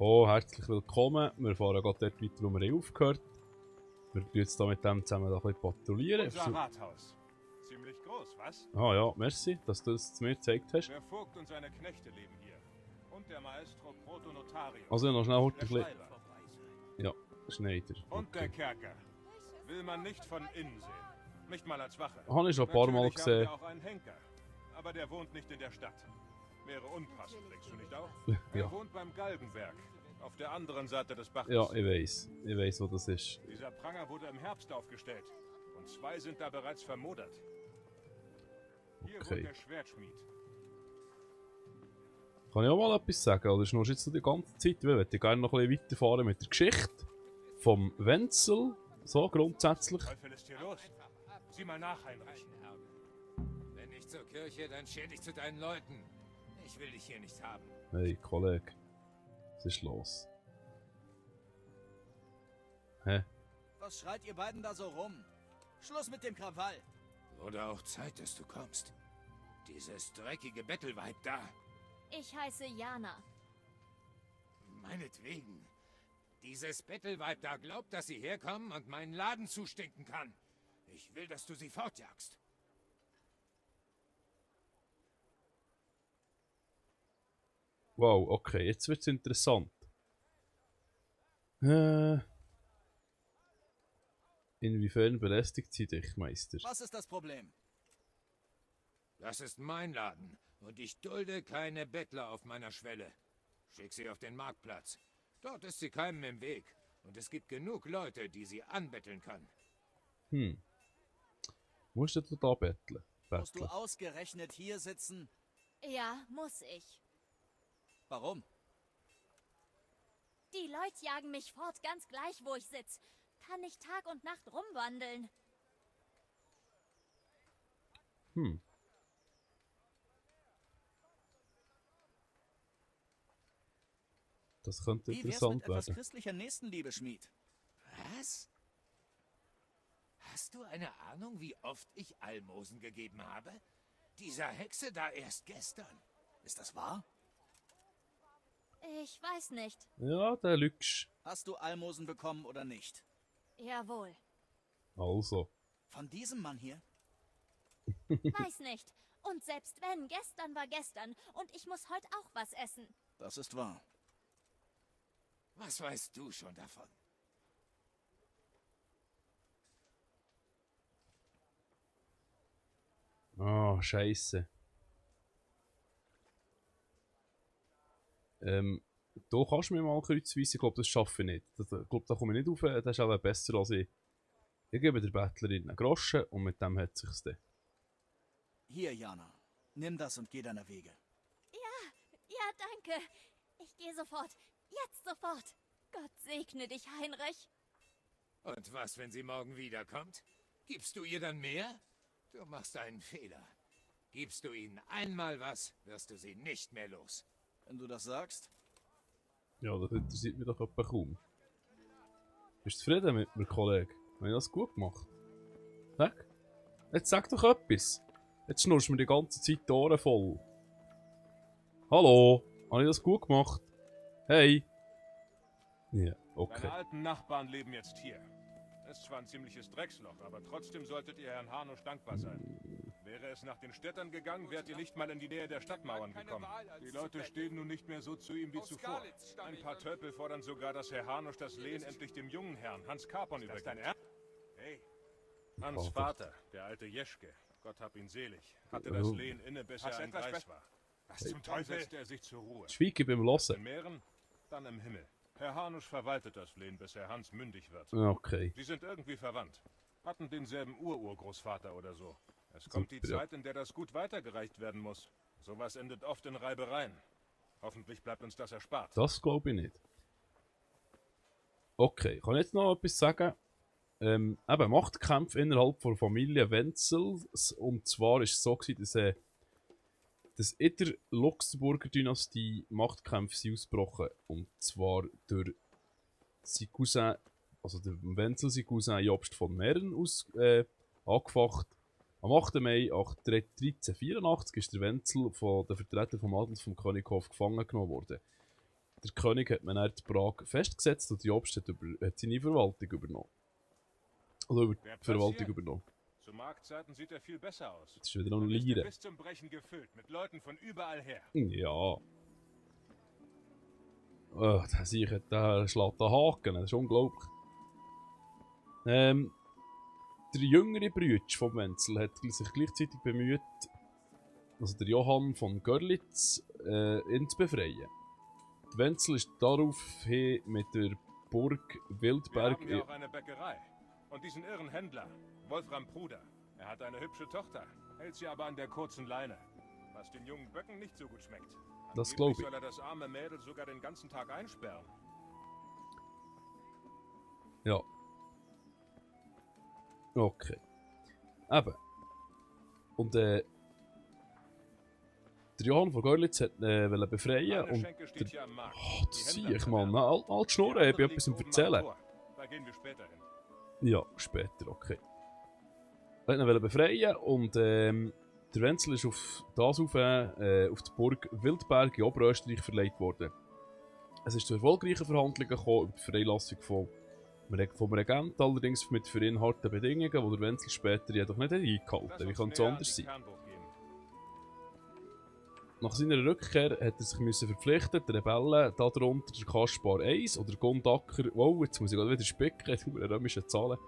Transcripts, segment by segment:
Oh, herzlich willkommen. Wir fahren gerade dort weiter, wo wir aufgehört haben. Wir tun jetzt hier mit dem zusammen ein bisschen patrouillieren. Unser Rathaus. Ziemlich groß, was? Ah ja, merci, dass du es mir gezeigt hast. Der Vogt und seine Knechte leben hier. Und der Maestro Protonotarius. Also noch schnell heute der ein bisschen... Schreiber. Ja, Schneider. Und der Okay. Kerker. Will man nicht von innen sehen. Nicht mal als Wache. Habe ich schon ein paar Mal Natürlich gesehen. haben wir auch einen Henker. Aber der wohnt nicht in der Stadt. Wäre unpassend, denkst du nicht auch? Ja. Er wohnt beim Galgenberg. Auf der anderen Seite des Baches. Ja, ich weiss. Ich weiss, wo das ist. Dieser Pranger wurde im Herbst aufgestellt. Und 2 sind da bereits vermodert. Hier Okay. wohnt der Schwertschmied. Kann ich auch mal etwas sagen? Oder ist nur jetzt so die ganze Zeit? Ich würde gerne noch ein bisschen weiterfahren mit der Geschichte vom Wenzel. So grundsätzlich. Teufel ist hier los? Sieh mal nach, Heinrich. Wenn nicht zur Kirche, dann scher dich zu deinen Leuten. Ich will dich hier nicht haben. Hey, Kollege. Was ist los? Hä? Was schreit ihr beiden da so rum? Schluss mit dem Krawall. Wurde auch Zeit, dass du kommst. Dieses dreckige Bettelweib da. Ich heiße Jana. Meinetwegen. Dieses Bettelweib da glaubt, dass sie herkommen und meinen Laden zustinken kann. Ich will, dass du sie fortjagst. Wow, okay, jetzt wird's interessant. Inwiefern belästigt sie dich, Meister? Was ist das Problem? Das ist mein Laden und ich dulde keine Bettler auf meiner Schwelle. Schick sie auf den Marktplatz. Dort ist sie keinem im Weg und es gibt genug Leute, die sie anbetteln kann. Musst du da betteln? Musst du ausgerechnet hier sitzen? Ja, muss ich. Warum? Die Leute jagen mich fort, ganz gleich, wo ich sitz. Kann nicht Tag und Nacht rumwandeln. Das könnte Wie wär's interessant mit etwas werden. christlicher Nächstenliebe, Schmied? Was? Hast du eine Ahnung, wie oft ich Almosen gegeben habe? Dieser Hexe da erst gestern. Ist das wahr? Ich weiß nicht. Ja, der lügst. Hast du Almosen bekommen oder nicht? Jawohl. Also. Von diesem Mann hier? Weiß nicht. Und selbst wenn, gestern war gestern. Und ich muss heute auch was essen. Das ist wahr. Was weißt du schon davon? Ah, Scheiße. Du kannst mir mal kreuzweise, ich glaube, das schaffe ich nicht. Ich glaube, da komme ich nicht rauf, das ist auch besser als ich. Ich gebe der Bettlerin einen Groschen und mit dem hat sich's dann. Hier, Jana. Nimm das und geh deiner Wege. Ja, danke. Ich gehe sofort. Jetzt sofort. Gott segne dich, Heinrich. Und was, wenn sie morgen wiederkommt? Gibst du ihr dann mehr? Du machst einen Fehler. Gibst du ihnen einmal was, wirst du sie nicht mehr los. Wenn du das sagst. Ja, das interessiert mich doch etwa kaum. Bist du zufrieden mit mir, Kollege? Habe ich das gut gemacht? Sag? Jetzt sag doch etwas. Jetzt schnurrst du mir die ganze Zeit die Ohren voll. Hallo? Habe ich das gut gemacht? Hey? Ja, okay. Deine alten Nachbarn leben jetzt hier. Ist zwar ein ziemliches Drecksloch, aber trotzdem solltet ihr Herrn Hanusch dankbar sein. Wäre es nach den Städtern gegangen, wärt ihr nicht mal in die Nähe der Stadtmauern gekommen. Die Leute stehen nun nicht mehr so zu ihm wie zuvor. Ein paar Tölpel fordern sogar, dass Herr Hanusch das Lehen endlich dem jungen Herrn, Hans Kapon, übergibt. Hey, Hans Vater, der alte Jeschke, Gott hab ihn selig, hatte das Lehen inne, bis er ein Greis war. Was zum Teufel? Setzte er sich zur Ruhe. Schweige beim In Hören. Mähren, dann im Himmel. Herr Hanusch verwaltet das Lehen, bis Herr Hans mündig wird. Okay. Sie sind irgendwie verwandt. Hatten denselben Urgroßvater oder so. Es kommt die Super, ja. Zeit, in der das Gut weitergereicht werden muss. Sowas endet oft in Reibereien. Hoffentlich bleibt uns das erspart. Das glaube ich nicht. Okay, kann ich jetzt noch etwas sagen? Eben Machtkämpfe innerhalb der Familie Wenzels. Und zwar ist es so gewesen, dass in der Luxemburger Dynastie Machtkämpfe sind ausgebrochen. Und zwar durch sein Cousin, also der Wenzel, sein Cousin Jobst von Mähren angefacht. Am 8. Mai 1384 ist der Wenzel von den Vertretern vom Adels vom Könighof gefangen genommen worden. der König hat man dann in Prag festgesetzt und Jobst hat seine Verwaltung übernommen. Also über die Verwaltung übernommen. Zu Marktzeiten sieht er viel besser aus. Das ist wieder noch ein Dann ist er Lieren. bis zum Brechen gefüllt, mit Leuten von überall her. Ja. Da sehe ich, der schlägt den Haken, das ist unglaublich. Der jüngere Bruder vom Wenzel hat sich gleichzeitig bemüht, also der Johann von Görlitz, ihn zu befreien. Der Wenzel ist daraufhin mit der Burg Wildberg... Wir haben ja auch eine Bäckerei. Und diesen irren Händler, Wolfram Pruder. Er hat eine hübsche Tochter, hält sie aber an der kurzen Leine. Was den jungen Böcken nicht so gut schmeckt. Das glaube ich. Soll er das arme Mädel sogar den ganzen Tag einsperren? Ja. Okay. Eben. Und der Johann von Görlitz hat wollte befreien Meine und Schenke steht hier am Markt. oh, das Die sehe Händler ich, Mann. verwehren. Alt Schnurren, ich habe etwas zu erzählen. Da gehen wir später hin. Ja, später, okay. Er wollte ihn befreien und der Wenzel ist auf die Burg Wildberg in Oberösterreich verlegt worden. Es ist zu erfolgreichen Verhandlungen gekommen über die Freilassung vom Regent, allerdings mit für ihn harten Bedingungen, die der Wenzel später jedoch nicht eingehalten. Wie kann es anders sein? Nach seiner Rückkehr hat er sich verpflichten, die Rebellen, darunter der Kaspar I oder Gundaker, wow, jetzt muss ich gerade wieder spicken, jetzt muss ich römische Zahlen.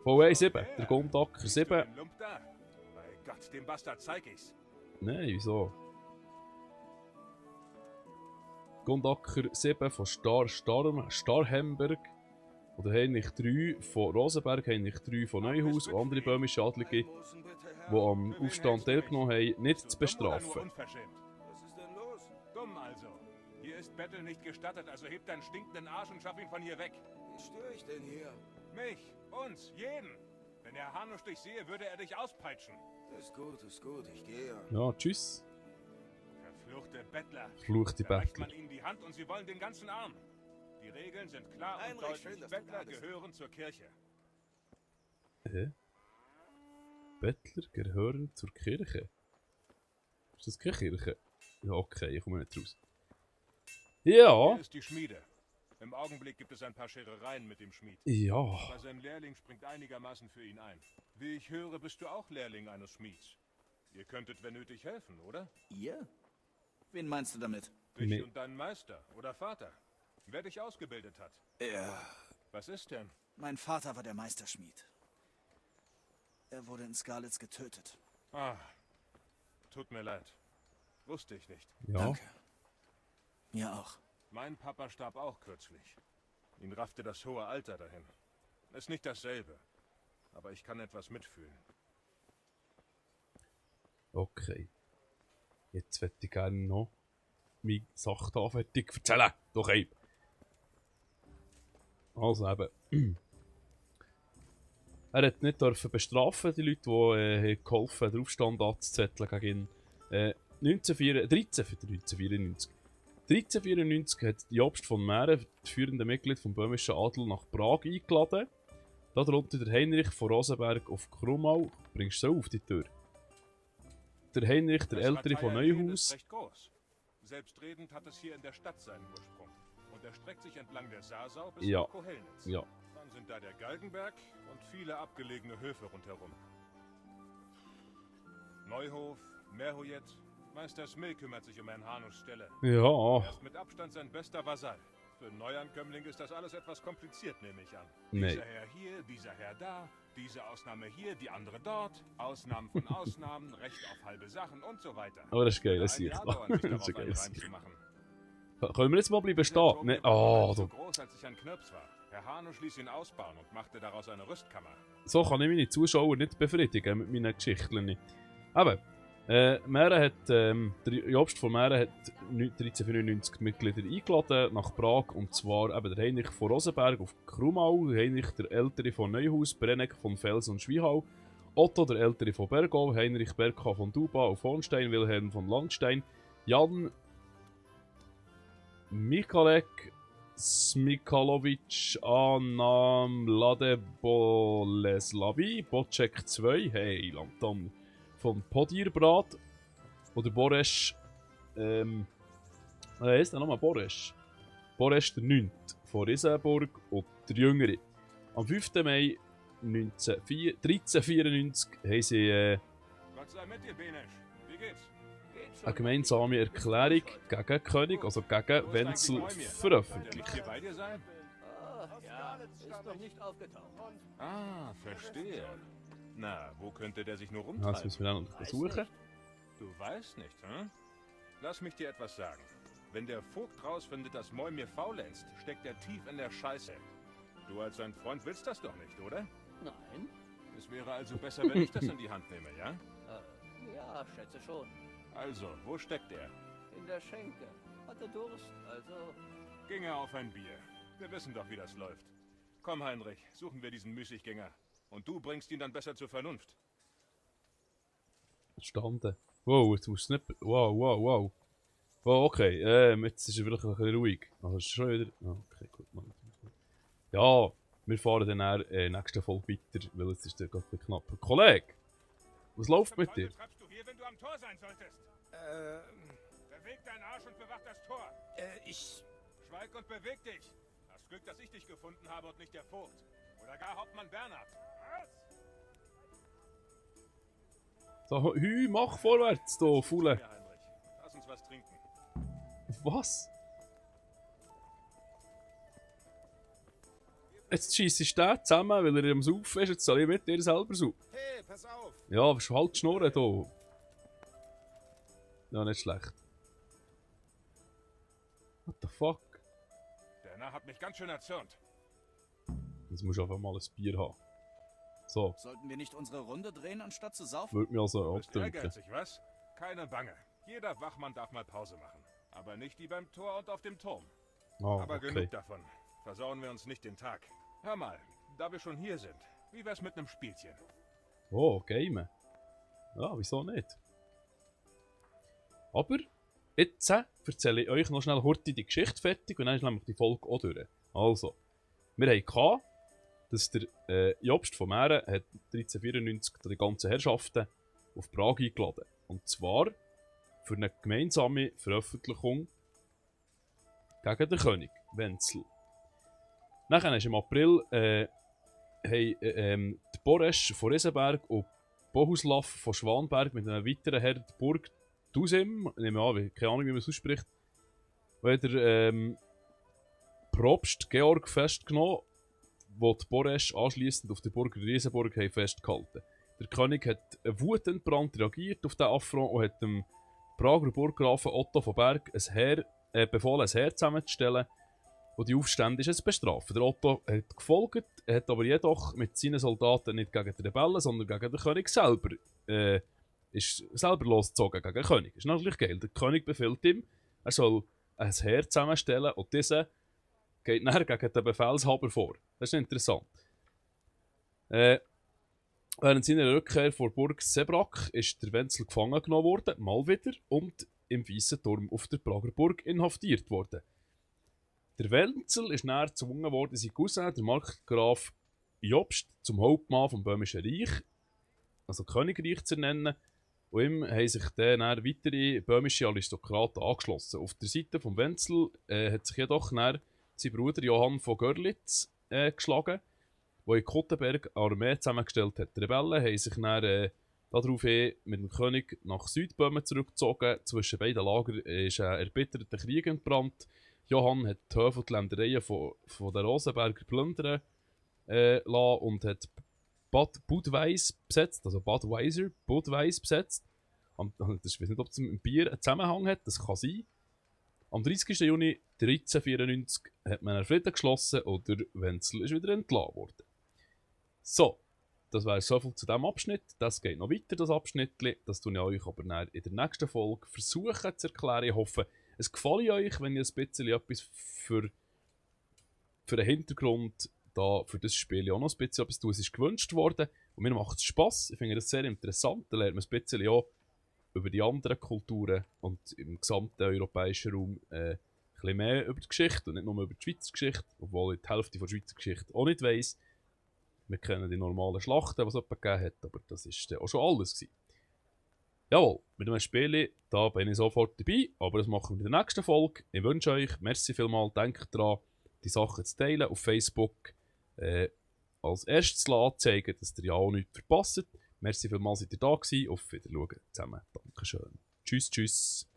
V1-7, der Gundaker 7. Bei Gott, dem Bastard zeig ich's. Nein, wieso? Gundaker 7 von Starhemberg oder Heinrich 3 von Rosenberg, Heinrich 3 von Neuhaus und andere böhmische Adlige, die am Aufstand teilgenommen haben, nicht zu bestrafen. Was ist denn los? Dumm also. Hier ist Betteln nicht gestattet, also heb deinen stinkenden Arsch und schaff ihn von hier weg. Wen störe ich denn hier? Mich, uns, jeden. Wenn Herr Hanusch dich sehe, würde er dich auspeitschen. Ist gut, ich gehe. Ja, tschüss. Verfluchte Bettler. Verfluchte Da reicht Bettler. man ihnen die Hand und sie wollen den ganzen Arm. Die Regeln sind klar und Heinrich, schön, deutlich. dass du Bettler da bist. gehören zur Kirche. Bettler gehören zur Kirche. Ist das keine Kirche? Ja, okay, ich komme nicht raus. Ja. Hier ist die Schmiede. Im Augenblick gibt es ein paar Scherereien mit dem Schmied. Ja. Aber sein Lehrling springt einigermaßen für ihn ein. Wie ich höre, bist du auch Lehrling eines Schmieds. Ihr könntet, wenn nötig, helfen, oder? Ihr? Wen meinst du damit? Dich Nee. und deinen Meister oder Vater. Wer dich ausgebildet hat. Ja. Was ist denn? Mein Vater war der Meisterschmied. Er wurde in Skalitz getötet. Ah, tut mir leid. Wusste ich nicht. Ja. Danke. Mir auch. Mein Papa starb auch kürzlich. Ihn raffte das hohe Alter dahin. Ist nicht dasselbe. Aber ich kann etwas mitfühlen. Okay. Jetzt hätte ich gerne noch meine Sache da fertig erzählen. Doch eben. Also eben. Er hat nicht dürfen bestrafen, die Leute, die geholfen haben, den Aufstand anzuzetteln gegen ihn. 1394 hat Jobst von Mähren, das führende Mitglied vom böhmischen Adel, nach Prag eingeladen. Darunter der Heinrich von Rosenberg auf Krumau. Bringst du so auf die Tür? Der Heinrich, der Das Ältere von Parteienheer ist Neuhaus. recht groß. Selbstredend hat es hier in der Stadt seinen Ursprung. Und erstreckt sich entlang der Sarsau bis Ja. nach Kohelnitz. Ja. Dann sind da der Galgenberg und viele abgelegene Höfe rundherum. Neuhof, Merhujet, Meister Smil kümmert sich um Herrn Hanuschs Stelle. Ja. Er ist mit Abstand sein bester Vasall. Für einen Neuankömmling ist das alles etwas kompliziert, nehme ich an. Nee. Dieser Herr hier, dieser Herr da, diese Ausnahme hier, die andere dort, Ausnahmen von Ausnahmen, Recht auf halbe Sachen und so weiter. Aber das ist geil, Würde das ein sehe ich Jahr da. dauern, sich Das darauf ist geil, einen das Reim sehe zu ich. machen. Können wir jetzt mal bleiben Der stehen? Turm Ne? hier war Oh, damals so du. groß, als ich ein Knirps war. Herr Hanusch ließ ihn ausbauen und machte daraus eine Rüstkammer. So kann ich meine Zuschauer nicht befriedigen mit meinen Geschichten. Aber, Mähren hat, der Jobst von Mähren hat 1394 Mitglieder eingeladen nach Prag, und zwar eben der Heinrich von Rosenberg auf Krumau, Heinrich der Ältere von Neuhaus, Brenneck von Fels und Schwiehau, Otto der Ältere von Bergau, Heinrich Berka von Duba auf Hornstein, Wilhelm von Landstein, Jan Michalek Smikalovic Anam Lade Boleslavi, Bocek 2, hey, Lantan von Podierbrat oder Boresch, Ist dann nochmal Boresch. Boresch der 9. von Riesenburg und der Jüngere. Am 5. Mai 1394 haben sie Gott sei mit dir, Benesch. Wie geht's? eine gemeinsame Erklärung gegen den König, also gegen Wenzel, Der nicht veröffentlicht. hier bei dir sein? Ja, ist noch nicht aufgetaucht. Ah, verstehe. Na, wo könnte der sich nur Ja, rumtreiben? jetzt müssen wir dann noch suchen. Du weißt nicht, hm? Lass mich dir etwas sagen. Wenn der Vogt rausfindet, dass Moy mir faulenzt, steckt er tief in der Scheiße. Du als sein Freund willst das doch nicht, oder? Nein? Es wäre also besser, wenn ich das in die Hand nehme, ja? Ja, schätze schon. Also, wo steckt er? In der Schenke. Hatte Durst, also... Ginge auf ein Bier. Wir wissen doch, wie das läuft. Komm, Heinrich, suchen wir diesen Müßiggänger. Und du bringst ihn dann besser zur Vernunft. Verstanden. Wow, jetzt musst du nicht... Wow, wow, wow. Wow, okay. Jetzt ist er wirklich ein bisschen ruhig. Also ist schon wieder... Okay, gut. Ja, wir fahren dann in der nächsten Folge weiter, weil es ist gerade ein knapper. Kollege! Was läuft mit dir? Was treibst du hier, wenn du am Tor sein solltest? Beweg deinen Arsch und bewach das Tor. Ich... Schweig und beweg dich. Hast Glück, dass ich dich gefunden habe und nicht der Vogt. Oder gar Hauptmann Bernhard. Was? So, Hü, mach vorwärts, du Faule. Ja, Heinrich. Lass uns was trinken. Was? Jetzt schießt ich den zusammen, weil er am Saufen ist. Jetzt soll ich mit dir selber saufen. Hey, pass auf! Ja, schon halt die Schnurren hier. Ja, nicht schlecht. What the fuck? Der Narr hat mich ganz schön erzürnt. Jetzt musst du einfach mal ein Bier haben. So, Sollten wir nicht unsere Runde drehen, anstatt zu saufen? würde mir also Du bist abdrücken. ehrgeizig, was? Keine Bange. Jeder Wachmann darf mal Pause machen. Aber nicht die beim Tor und auf dem Turm. Ah, Aber okay. genug davon. Versauen wir uns nicht den Tag. Hör mal, da wir schon hier sind, wie wär's mit einem Spielchen? Oh, Game. Ja, wieso nicht? Aber jetzt erzähle ich euch noch schnell heute die Geschichte fertig und dann ist nämlich die Folge auch durch. Also, wir haben gehabt, dass der Jobst von Mähren hat 1394 die ganzen Herrschaften auf Prag eingeladen. Und zwar für eine gemeinsame Veröffentlichung gegen den König, Wenzel. Nachher ist im April die Boresch von Riesenberg und Bohuslav von Schwanberg mit einem weiteren Herr die Burg Dusim, nehme an, keine Ahnung, wie man es ausspricht, weil der Propst Georg festgenommen, wo die Boresch anschliessend auf der Burg Riesenburg haben festgehalten. Der König hat wutentbrannt reagiert auf den Affront und hat dem Prager Burggrafen Otto von Berg befohlen, ein Heer zusammenzustellen und die Aufständischen zu bestrafen. Der Otto hat gefolgt, hat aber jedoch mit seinen Soldaten nicht gegen die Rebellen, sondern gegen den König selber ist selber losgezogen gegen den König. Ist natürlich geil. Der König befiehlt ihm, er soll ein Heer zusammenstellen und dieser geht nachher gegen den Befehlshaber vor. Das ist interessant. Während seiner Rückkehr vor Burg Seebrak ist der Wenzel gefangen genommen worden, mal wieder, und im Weißen Turm auf der Prager Burg inhaftiert worden. Der Wenzel ist näher gezwungen worden, sein Cousin, der Markgraf Jobst, zum Hauptmann vom Böhmischen Reich, also Königreich zu nennen, und ihm haben sich dann weitere böhmische Aristokraten angeschlossen. Auf der Seite vom Wenzel hat sich jedoch sein Bruder Johann von Görlitz geschlagen, der in Kottenberg eine Armee zusammengestellt hat. Die Rebellen haben sich dann daraufhin mit dem König nach Südböhmen zurückgezogen. Zwischen beiden Lagern ist ein erbitterter Krieg entbrannt. Johann hat die Höfe und die Ländereien von den Rosenberger plündern lassen und hat Bad Budweis besetzt, also Budweis besetzt. Ich weiß nicht, ob es mit dem Bier einen Zusammenhang hat, das kann sein. Am 30. Juni 1394 hat man einen Frieden geschlossen und der Wenzel ist wieder entlassen worden. So, das wäre so viel zu diesem Abschnitt. Das geht noch weiter, das Abschnitt. Das tue ich euch aber in der nächsten Folge versuchen zu erklären. Ich hoffe, es gefällt euch, wenn ich ein bisschen etwas für den Hintergrund da für das Spiel auch noch ein bisschen etwas tue. Es ist gewünscht worden und mir macht es Spass. Ich finde das sehr interessant. Da lernt man ein bisschen auch über die anderen Kulturen und im gesamten europäischen Raum ein bisschen mehr über die Geschichte und nicht nur über die Schweizer Geschichte, obwohl ich die Hälfte der Schweizer Geschichte auch nicht weiss. Wir kennen die normalen Schlachten, die es jemand gegeben hat, aber das war dann auch schon alles gewesen. Jawohl, mit einem Spiel, da bin ich sofort dabei, aber das machen wir in der nächsten Folge. Ich wünsche euch, merci vielmals, denkt daran, die Sachen zu teilen auf Facebook. Als erstes anzeigen, dass ihr ja auch nichts verpasst. Merci vielmals, seid ihr da gewesen. Auf Wiedersehen zusammen. Dankeschön. Tschüss, tschüss.